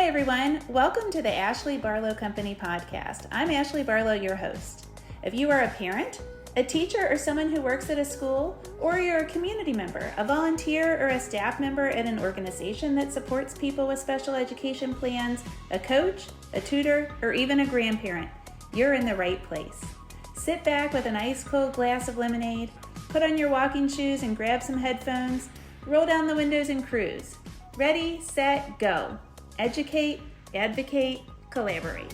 Hi everyone, welcome to the Ashley Barlow Company podcast. I'm Ashley Barlow, your host. If you are a parent, a teacher, or someone who works at a school, or you're a community member, a volunteer, or a staff member at an organization that supports people with special education plans, a coach, a tutor, or even a grandparent, you're in the right place. Sit back with an ice cold glass of lemonade, put on your walking shoes and grab some headphones, roll down the windows and cruise. Ready, set, go. Educate, advocate, collaborate.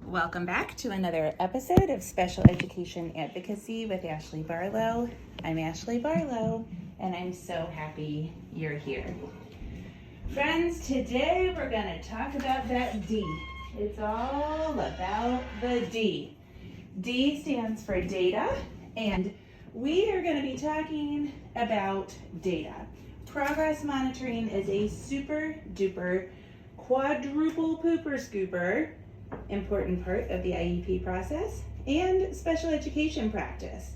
Welcome back to another episode of Special Education Advocacy with Ashley Barlow. I'm Ashley Barlow, and I'm so happy you're here. Friends, today we're going to talk about that D. It's all about the D. D stands for data, and we are going to be talking about data. Progress monitoring is a super duper quadruple pooper scooper important part of the IEP process and special education practice.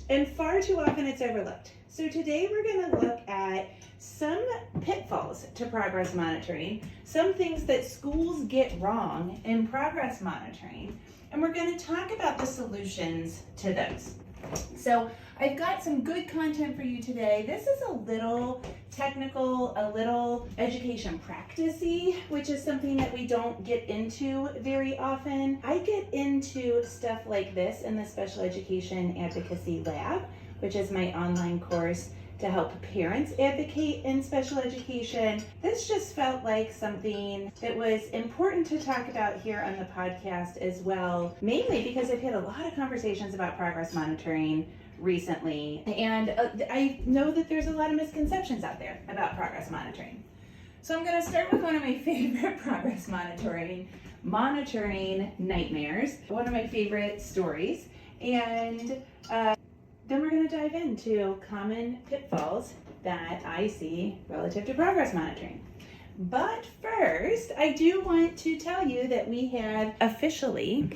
And far too often it's overlooked. So today we're going to look at some pitfalls to progress monitoring, some things that schools get wrong in progress monitoring, and we're going to talk about the solutions to those. So I've got some good content for you today. This is a little technical, a little education practice-y, which is something that we don't get into very often. I get into stuff like this in the Special Education Advocacy Lab, which is my online course to help parents advocate in special education. This just felt like something that was important to talk about here on the podcast as well, mainly because I've had a lot of conversations about progress monitoring recently, and I know that there's a lot of misconceptions out there about progress monitoring. So I'm going to start with one of my favorite progress monitoring nightmares, one of my favorite stories, and then we're going to dive into common pitfalls that I see relative to progress monitoring. But first, I do want to tell you that we have officially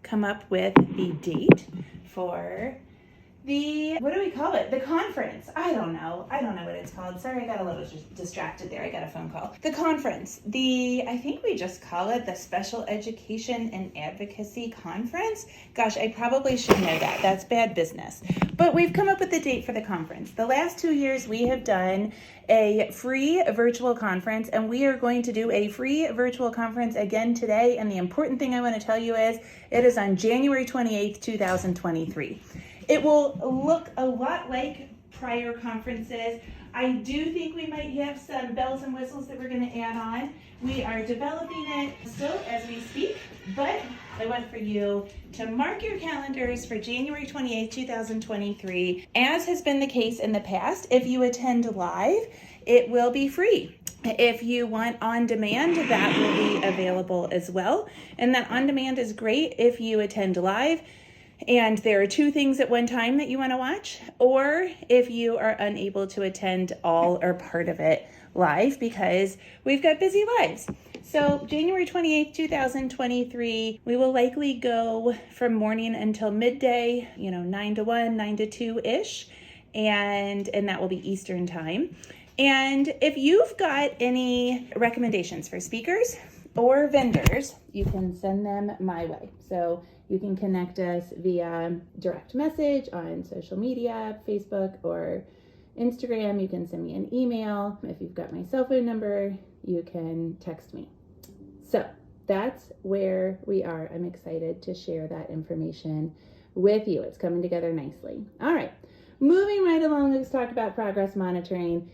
come up with the date for the, what do we call it? The conference. I don't know what it's called. Sorry, I got a little distracted there. I got a phone call. The conference. I think we just call it the Special Education and Advocacy Conference. Gosh, I probably should know that. That's bad business. But we've come up with the date for the conference. The last 2 years we have done a free virtual conference, and we are going to do a free virtual conference again today. And the important thing I want to tell you is it is on January 28th, 2023. It will look a lot like prior conferences. I do think we might have some bells and whistles that we're going to add on. We are developing it still as we speak, but I want for you to mark your calendars for January 28th, 2023. As has been the case in the past, if you attend live, it will be free. If you want on demand, that will be available as well. And that on demand is great if you attend live and there are 2 things at one time that you want to watch, or if you are unable to attend all or part of it live because we've got busy lives. So January 28th, 2023, we will likely go from morning until midday, 9 to 1, 9 to 2-ish, and that will be Eastern time. And if you've got any recommendations for speakers or vendors, you can send them my way. So you can connect us via direct message on social media, Facebook or Instagram. You can send me an email. If you've got my cell phone number, you can text me. So that's where we are. I'm excited to share that information with you. It's coming together nicely. All right, moving right along, let's talk about progress monitoring.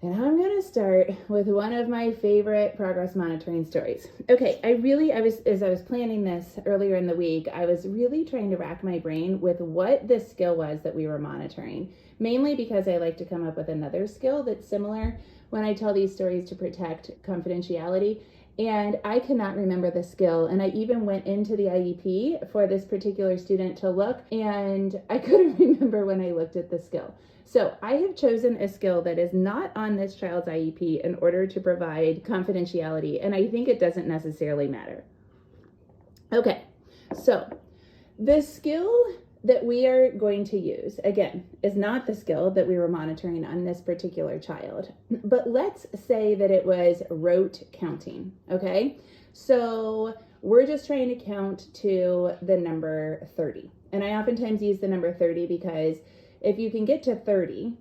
And I'm going to start with one of my favorite progress monitoring stories. Okay, as I was planning this earlier in the week, I was really trying to rack my brain with what this skill was that we were monitoring, mainly because I like to come up with another skill that's similar when I tell these stories to protect confidentiality. And I cannot remember the skill. And I even went into the IEP for this particular student to look, and I couldn't remember when I looked at the skill. So I have chosen a skill that is not on this child's IEP in order to provide confidentiality, and I think it doesn't necessarily matter. Okay, so the skill that we are going to use, again, is not the skill that we were monitoring on this particular child. But let's say that it was rote counting, okay? So we're just trying to count to the number 30. And I oftentimes use the number 30 because if you can get to 30,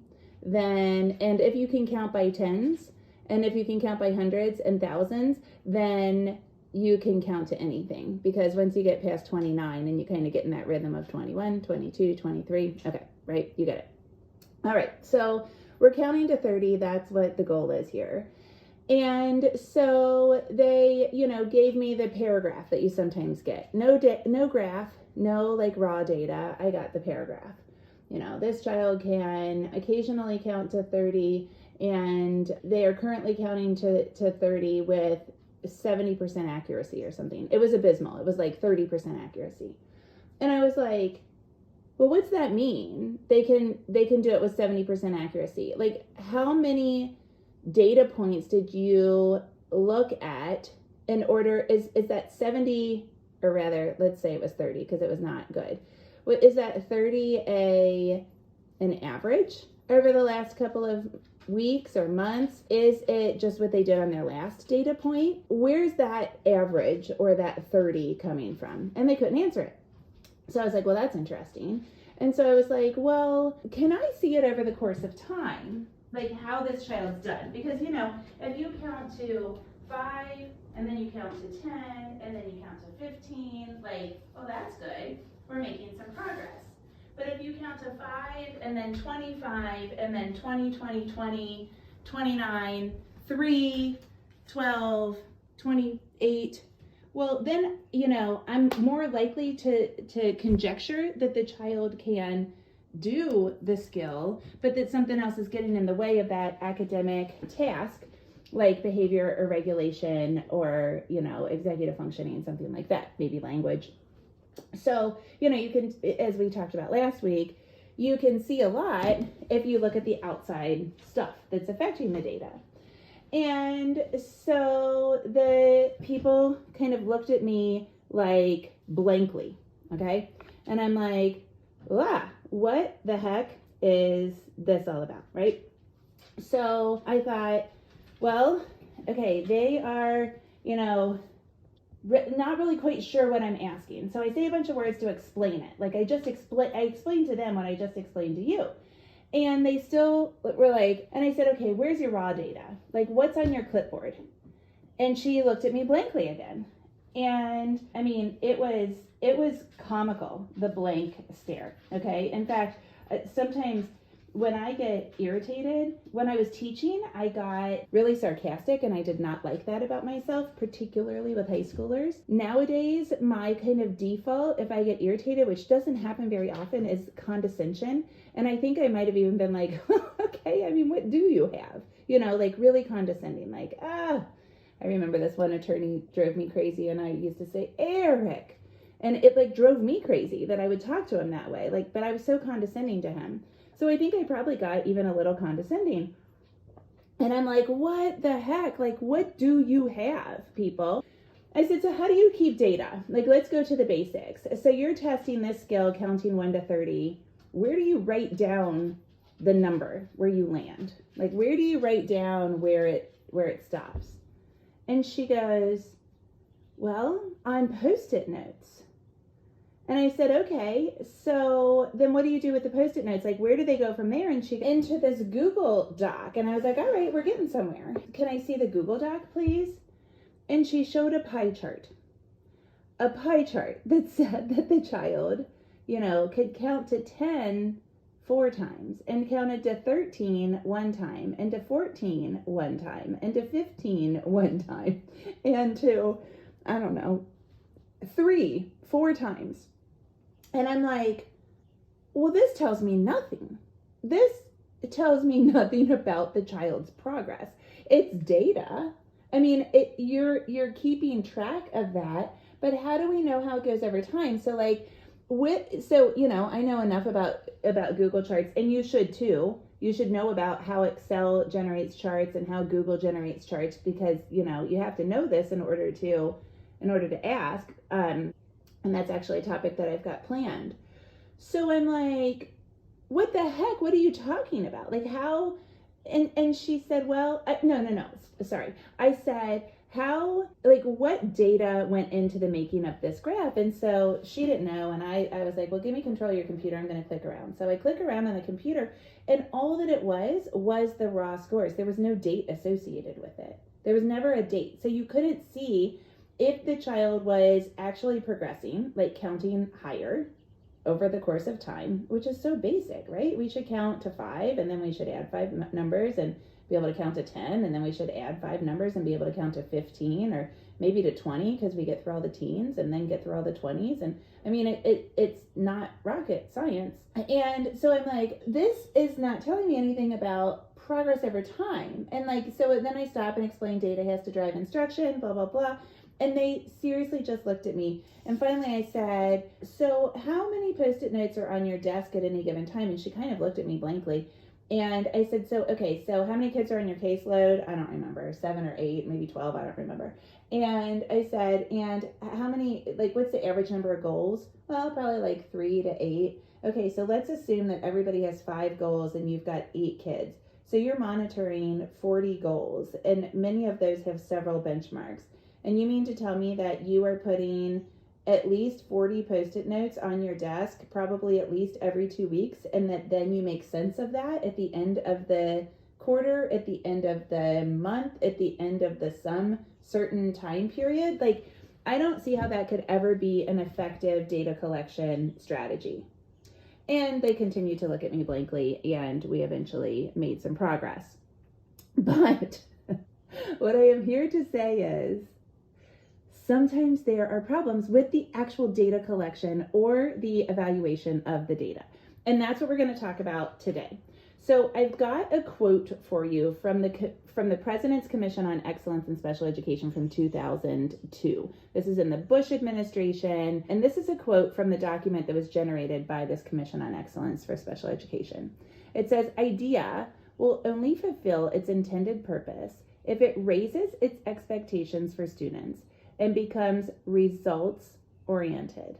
then, and if you can count by tens, and if you can count by hundreds and thousands, then you can count to anything, because once you get past 29 and you kind of get in that rhythm of 21, 22, 23, okay, right? You get it. All right, so we're counting to 30. That's what the goal is here. And so they, gave me the paragraph that you sometimes get. No graph, no like raw data. I got the paragraph. This child can occasionally count to 30, and they are currently counting to 30 with 70% accuracy or something. It was abysmal. It was like 30% accuracy. And I was like, well, what's that mean? They can do it with 70% accuracy. Like, how many data points did you look at in order, is that 70, or rather, let's say it was 30 because it was not good. Is that 30 an average over the last couple of weeks or months? Is it just what they did on their last data point? Where's that average or that 30 coming from? And they couldn't answer it. So I was like, well, that's interesting. And so I was like, well, can I see it over the course of time? Like how this child's done? Because, if you count to 5 and then you count to 10 and then you count to 15, like, oh, that's good. We're making some progress. But if you count to 5 and then 25 and then 20, 20, 20, 29, 3, 12, 28, well, then, I'm more likely to conjecture that the child can do the skill, but that something else is getting in the way of that academic task, like behavior or regulation or, executive functioning, something like that, maybe language. So, you can, as we talked about last week, you can see a lot if you look at the outside stuff that's affecting the data. And so the people kind of looked at me like blankly, okay? And I'm like, what the heck is this all about, right? So I thought, well, okay, they are, not really quite sure what I'm asking. So I say a bunch of words to explain it. Like I explained to them what I just explained to you. And they still were like, and I said, okay, where's your raw data? Like, what's on your clipboard? And she looked at me blankly again. And I mean, it was comical, the blank stare. Okay. In fact, sometimes when I get irritated, when I was teaching, I got really sarcastic, and I did not like that about myself, particularly with high schoolers. Nowadays, my kind of default, if I get irritated, which doesn't happen very often, is condescension. And I think I might have even been like, okay, I mean, what do you have? Like really condescending, like, I remember this one attorney drove me crazy, and I used to say, Eric. And it like drove me crazy that I would talk to him that way. Like, but I was so condescending to him. So I think I probably got even a little condescending. And I'm like, what the heck? Like, what do you have, people? I said, so how do you keep data? Like, let's go to the basics. So you're testing this skill, counting 1 to 30. Where do you write down the number where you land? Like, where do you write down where it stops? And she goes, well, on Post-it notes. And I said, okay, so then what do you do with the Post-it notes? Like, where do they go from there? And she into this Google Doc. And I was like, all right, we're getting somewhere. Can I see the Google Doc, please? And she showed a pie chart that said that the child, could count to 10 4 times, and counted to 13 1 time, and to 14 1 time, and to 15 1 time, and to, 3 4 times. And I'm like, well, this tells me nothing. This tells me nothing about the child's progress. It's data. I mean, you're keeping track of that, but how do we know how it goes over time? So like, I know enough about Google Charts, and you should too. You should know about how Excel generates charts and how Google generates charts, because, you have to know this in order to ask. And that's actually a topic that I've got planned. So I'm like, what the heck? What are you talking about? Like how? And she said, well, no, sorry. I said, how, like, what data went into the making of this graph? And so she didn't know. And I was like, well, give me control of your computer. I'm going to click around. So I click around on the computer, and all that it was the raw scores. There was no date associated with it. There was never a date. So you couldn't see if the child was actually progressing, like counting higher over the course of time, which is so basic, right? We should count to 5, and then we should add 5 numbers and be able to count to 10, and then we should add 5 numbers and be able to count to 15, or maybe to 20, because we get through all the teens and then get through all the 20s. And I mean, it's not rocket science. And so I'm like, this is not telling me anything about progress over time. And like, so then I stop and explain data has to drive instruction, blah, blah, blah. And they seriously just looked at me. And finally I said, so how many Post-it notes are on your desk at any given time? And she kind of looked at me blankly. And I said, so how many kids are on your caseload? I don't remember, 7 or 8, maybe 12, I don't remember. And I said, and how many, like, what's the average number of goals? Well, probably like 3 to 8. Okay, so let's assume that everybody has 5 goals and you've got 8 kids. So you're monitoring 40 goals, and many of those have several benchmarks. And you mean to tell me that you are putting at least 40 Post-it notes on your desk, probably at least every 2 weeks, and that then you make sense of that at the end of the quarter, at the end of the month, at the end of some certain time period? Like, I don't see how that could ever be an effective data collection strategy. And they continued to look at me blankly, and we eventually made some progress. But what I am here to say is, sometimes there are problems with the actual data collection or the evaluation of the data. And that's what we're going to talk about today. So I've got a quote for you from the President's Commission on Excellence in Special Education from 2002. This is in the Bush administration, and this is a quote from the document that was generated by this Commission on Excellence for Special Education. It says, "IDEA will only fulfill its intended purpose if it raises its expectations for students and becomes results-oriented,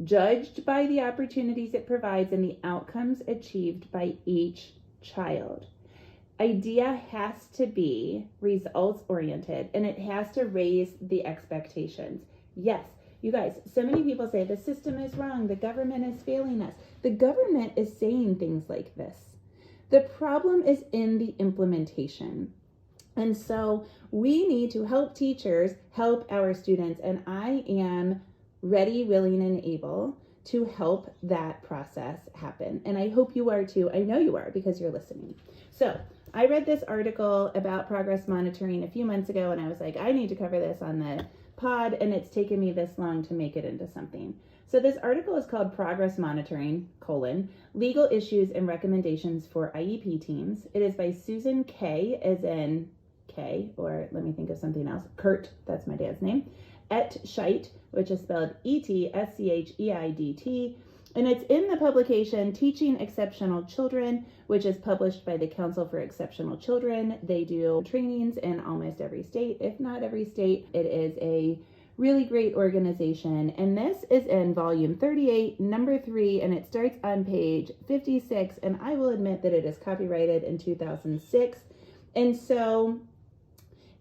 judged by the opportunities it provides and the outcomes achieved by each child." IDEA has to be results-oriented, and it has to raise the expectations. Yes, you guys, so many people say the system is wrong, the government is failing us. The government is saying things like this. The problem is in the implementation. And so we need to help teachers help our students, and I am ready, willing, and able to help that process happen. And I hope you are too. I know you are, because you're listening. So I read this article about progress monitoring a few months ago, and I was like, I need to cover this on the pod, and it's taken me this long to make it into something. So this article is called Progress Monitoring, Legal Issues and Recommendations for IEP Teams. It is by Susan K, as in K, or let me think of something else. Kurt, that's my dad's name. Etscheidt, which is spelled Etscheidt, and it's in the publication Teaching Exceptional Children, which is published by the Council for Exceptional Children. They do trainings in almost every state, if not every state. It is a really great organization, and this is in volume 38, number 3, and it starts on page 56, and I will admit that it is copyrighted in 2006, and so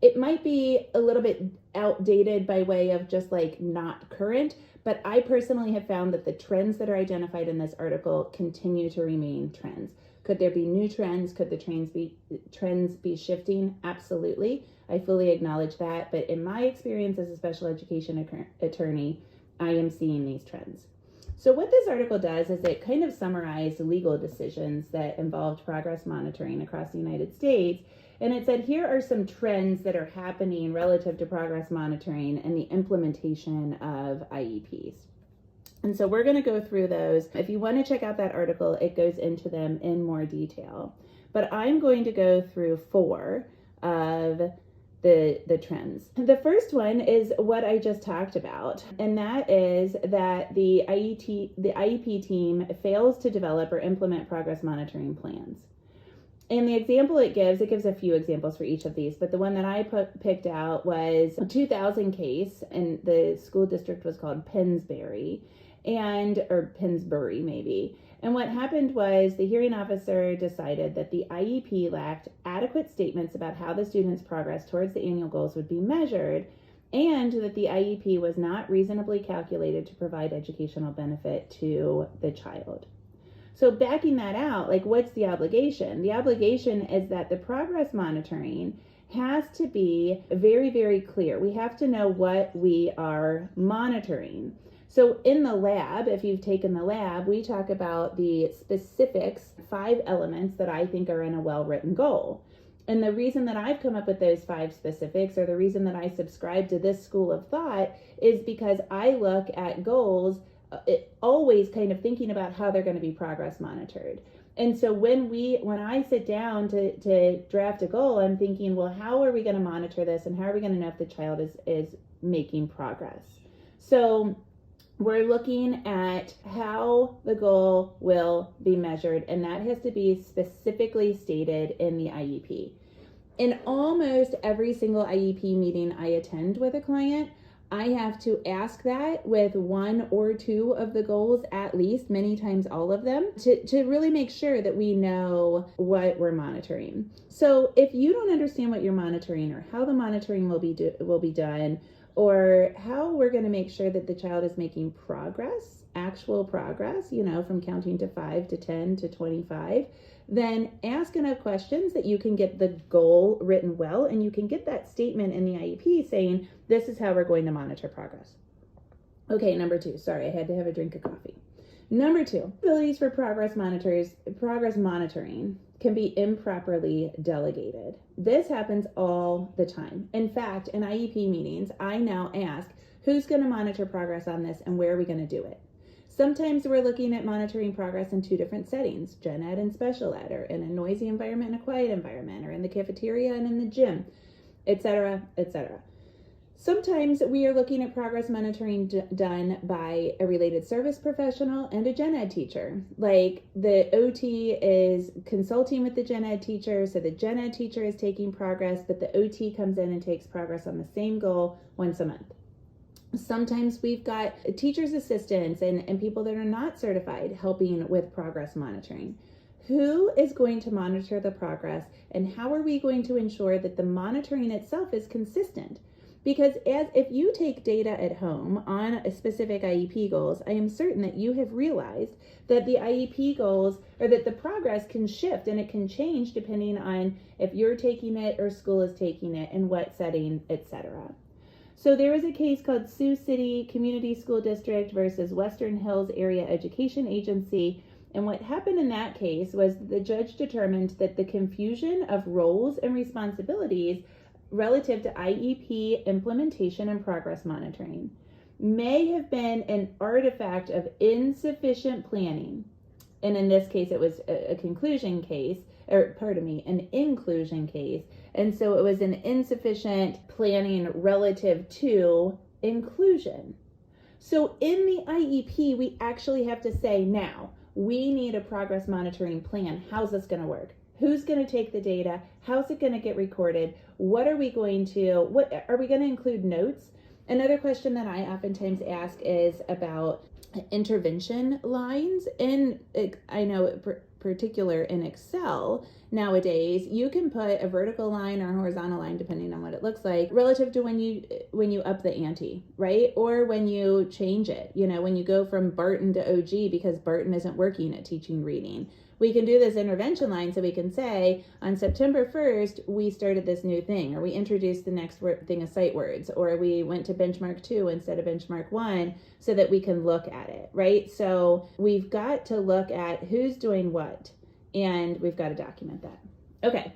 it might be a little bit outdated by way of just like not current, but I personally have found that the trends that are identified in this article continue to remain trends. Could there be new trends? Could the trends be shifting? Absolutely. I fully acknowledge that, but in my experience as a special education attorney, I am seeing these trends. So what this article does is it kind of summarized legal decisions that involved progress monitoring across the United States. And it said, here are some trends that are happening relative to progress monitoring and the implementation of IEPs. And so we're going to go through those. If you want to check out that article, it goes into them in more detail. But I'm going to go through 4 of the trends. The first one is what I just talked about, and that is that the IEP team fails to develop or implement progress monitoring plans. And the example it gives a few examples for each of these, but the one that I picked out was a 2000 case, and the school district was called Pennsbury. or Pennsbury maybe. And what happened was the hearing officer decided that the IEP lacked adequate statements about how the student's progress towards the annual goals would be measured, and that the IEP was not reasonably calculated to provide educational benefit to the child. So backing that out, like, what's the obligation? The obligation is that the progress monitoring has to be very, very clear. We have to know what we are monitoring. So in the lab, if you've taken the lab, we talk about the specifics, 5 elements that I think are in a well-written goal. And the reason that I've come up with those 5 specifics, or the reason that I subscribe to this school of thought, is because I look at goals always kind of thinking about how they're going to be progress monitored. And so when I sit down to draft a goal, I'm thinking, well, how are we going to monitor this, and how are we going to know if the child is making progress? So we're looking at how the goal will be measured, and that has to be specifically stated in the IEP. In almost every single IEP meeting I attend with a client, I have to ask that with 1 or 2 of the goals, at least, many times all of them, to really make sure that we know what we're monitoring. So if you don't understand what you're monitoring, or how the monitoring will be done, or how we're going to make sure that the child is making progress, actual progress, from counting to 5 to 10 to 25, then ask enough questions that you can get the goal written well, and you can get that statement in the IEP saying, this is how we're going to monitor progress. Okay, number 2. Sorry, I had to have a drink of coffee. Number 2, abilities for progress monitoring can be improperly delegated. This happens all the time. In fact, in IEP meetings, I now ask, who's going to monitor progress on this, and where are we going to do it? Sometimes we're looking at monitoring progress in 2 different settings, gen ed and special ed, or in a noisy environment and a quiet environment, or in the cafeteria and in the gym, etc., etc. Sometimes we are looking at progress monitoring done by a related service professional and a gen ed teacher. Like, the OT is consulting with the gen ed teacher, so the gen ed teacher is taking progress, but the OT comes in and takes progress on the same goal once a month. Sometimes we've got teacher's assistants and people that are not certified helping with progress monitoring. Who is going to monitor the progress, and how are we going to ensure that the monitoring itself is consistent? Because if you take data at home on a specific IEP goals, I am certain that you have realized that the IEP goals, or that the progress can shift and it can change depending on if you're taking it or school is taking it, in what setting, etc. So there was a case called Sioux City Community School District versus Western Hills Area Education Agency. And what happened in that case was the judge determined that the confusion of roles and responsibilities relative to IEP implementation and progress monitoring may have been an artifact of insufficient planning. And in this case, it was an inclusion case. And so it was an insufficient planning relative to inclusion. So in the IEP, we actually have to say, now, we need a progress monitoring plan. How's this going to work? Who's going to take the data? How's it going to get recorded? What are we going to include notes? Another question that I oftentimes ask is about intervention lines. And I know particular in Excel nowadays, you can put a vertical line or a horizontal line, depending on what it looks like, relative to when you up the ante, right? Or when you change it, when you go from Barton to OG because Barton isn't working at teaching reading. We can do this intervention line, so we can say, on September 1st, we started this new thing, or we introduced the next thing of sight words, or we went to benchmark 2 instead of benchmark 1, so that we can look at it, right? So we've got to look at who's doing what, and we've got to document that. Okay,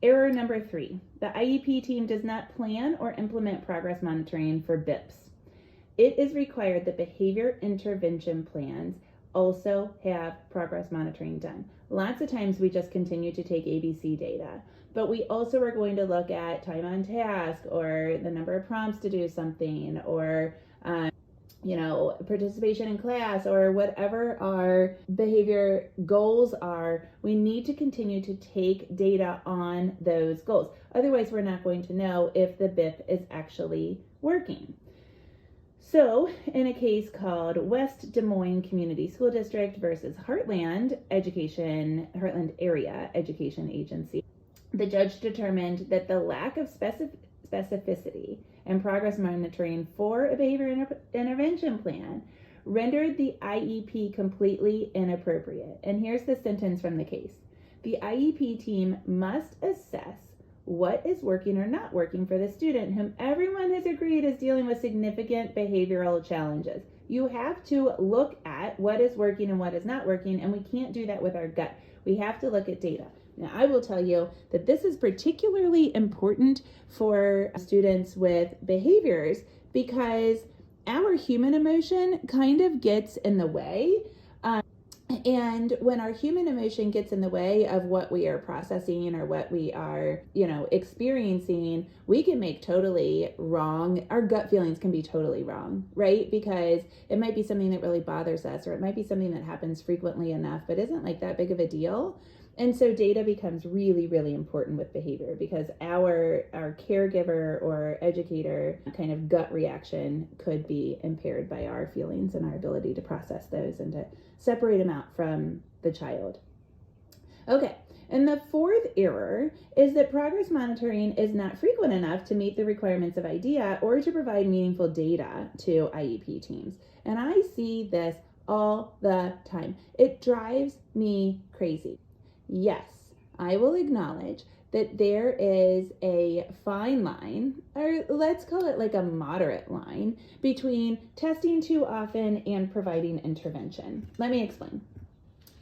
error number 3. The IEP team does not plan or implement progress monitoring for BIPs. It is required that behavior intervention plans also have progress monitoring done. Lots of times we just continue to take ABC data, but we also are going to look at time on task, or the number of prompts to do something, or participation in class, or whatever our behavior goals are. We need to continue to take data on those goals. Otherwise, we're not going to know if the BIP is actually working. So in a case called West Des Moines Community School District versus Heartland Area Education Agency, the judge determined that the lack of specificity and progress monitoring for a behavior intervention plan rendered the IEP completely inappropriate. And here's the sentence from the case. The IEP team must assess what is working or not working for the student whom everyone has agreed is dealing with significant behavioral challenges. You have to look at what is working and what is not working, and we can't do that with our gut. We have to look at data. Now, I will tell you that this is particularly important for students with behaviors because our human emotion kind of gets in the way. And when our human emotion gets in the way of what we are processing or what we are, experiencing, we can make totally wrong. Our gut feelings can be totally wrong, right? Because it might be something that really bothers us, or it might be something that happens frequently enough, but isn't like that big of a deal. And so data becomes really, really important with behavior because our caregiver or educator kind of gut reaction could be impaired by our feelings and our ability to process those and to separate them out from the child. Okay, and the fourth error is that progress monitoring is not frequent enough to meet the requirements of IDEA or to provide meaningful data to IEP teams. And I see this all the time. It drives me crazy. Yes, I will acknowledge that there is a fine line, or let's call it like a moderate line, between testing too often and providing intervention. Let me explain.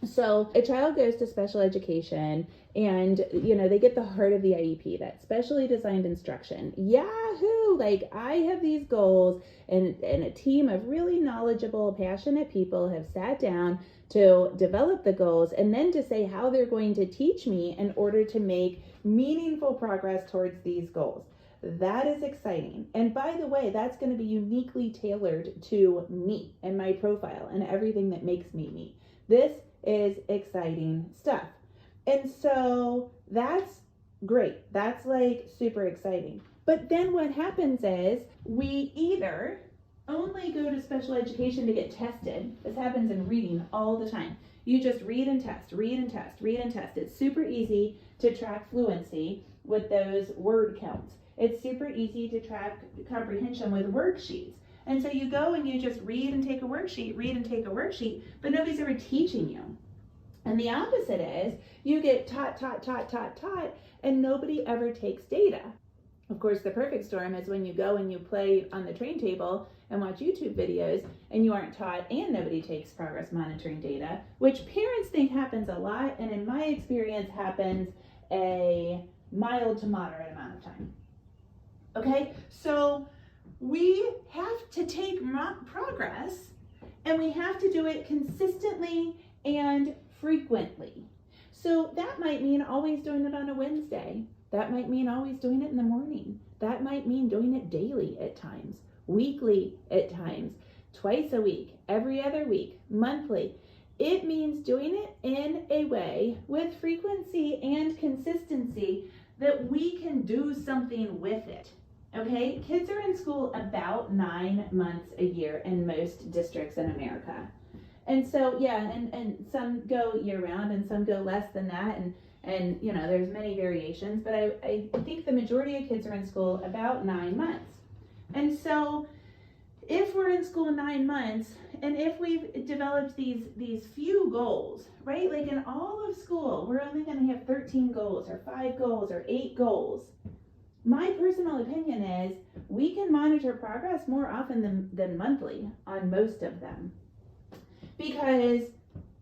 So a child goes to special education and, they get the heart of the IEP, that specially designed instruction. Yahoo! Like, I have these goals, and a team of really knowledgeable, passionate people have sat down to develop the goals and then to say how they're going to teach me in order to make meaningful progress towards these goals. That is exciting. And by the way, that's going to be uniquely tailored to me and my profile and everything that makes me me. This is exciting stuff. And so that's great. That's like super exciting. But then what happens is we either only go to special education to get tested. This happens in reading all the time. You just read and test, read and test, read and test. It's super easy to track fluency with those word counts. It's super easy to track comprehension with worksheets. And so you go and you just read and take a worksheet, read and take a worksheet, but nobody's ever teaching you. And the opposite is you get taught, and nobody ever takes data. Of course, the perfect storm is when you go and you play on the train table and watch YouTube videos and you aren't taught and nobody takes progress monitoring data, which parents think happens a lot, and in my experience happens a mild to moderate amount of time. Okay, so we have to take progress and we have to do it consistently and frequently. So that might mean always doing it on a Wednesday. That might mean always doing it in the morning. That might mean doing it daily at times, weekly at times, twice a week, every other week, monthly. It means doing it in a way with frequency and consistency that we can do something with it. Okay, kids are in school about 9 months a year in most districts in America. And so, and some go year round and some go less than that. And there's many variations, but I think the majority of kids are in school about 9 months. And so if we're in school 9 months, and if we've developed these few goals, right? Like in all of school, we're only going to have 13 goals or 5 goals or 8 goals. My personal opinion is we can monitor progress more often than monthly on most of them, because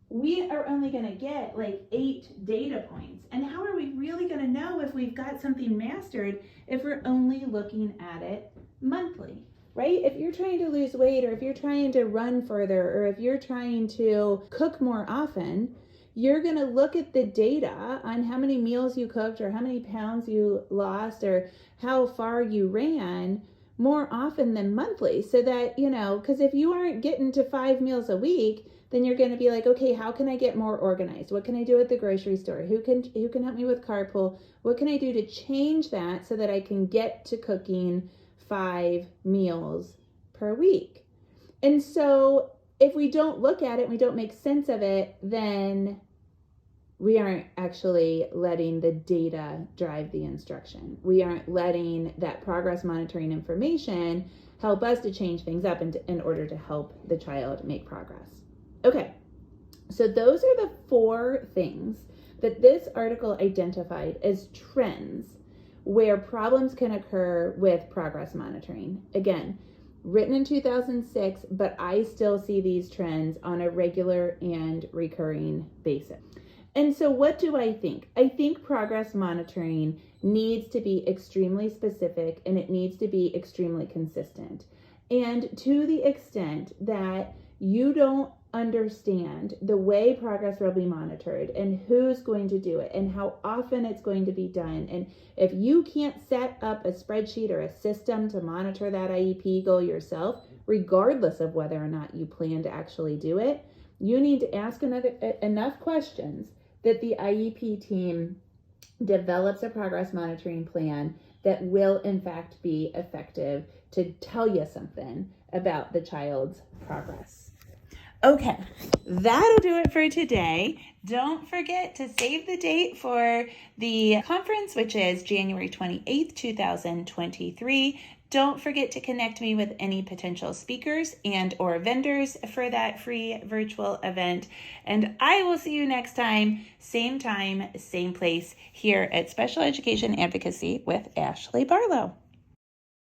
we are only going to get like 8 data points. And how are we really going to know if we've got something mastered if we're only looking at it monthly, right? If you're trying to lose weight, or if you're trying to run further, or if you're trying to cook more often, you're going to look at the data on how many meals you cooked or how many pounds you lost or how far you ran more often than monthly. So that, because if you aren't getting to 5 meals a week, then you're going to be like, okay, how can I get more organized? What can I do at the grocery store? Who can help me with carpool? What can I do to change that so that I can get to cooking 5 meals per week. And so if we don't look at it, we don't make sense of it, then we aren't actually letting the data drive the instruction. We aren't letting that progress monitoring information help us to change things up in order to help the child make progress. Okay, so those are the 4 things that this article identified as trends where problems can occur with progress monitoring. Again, written in 2006, but I still see these trends on a regular and recurring basis. And so what do I think? I think progress monitoring needs to be extremely specific and it needs to be extremely consistent. And to the extent that you don't understand the way progress will be monitored and who's going to do it and how often it's going to be done, and if you can't set up a spreadsheet or a system to monitor that IEP goal yourself, regardless of whether or not you plan to actually do it, you need to ask enough questions that the IEP team develops a progress monitoring plan that will in fact be effective to tell you something about the child's progress. Okay, that'll do it for today. Don't forget to save the date for the conference, which is January 28th, 2023. Don't forget to connect me with any potential speakers and or vendors for that free virtual event. And I will see you next time, same place here at Special Education Advocacy with Ashley Barlow.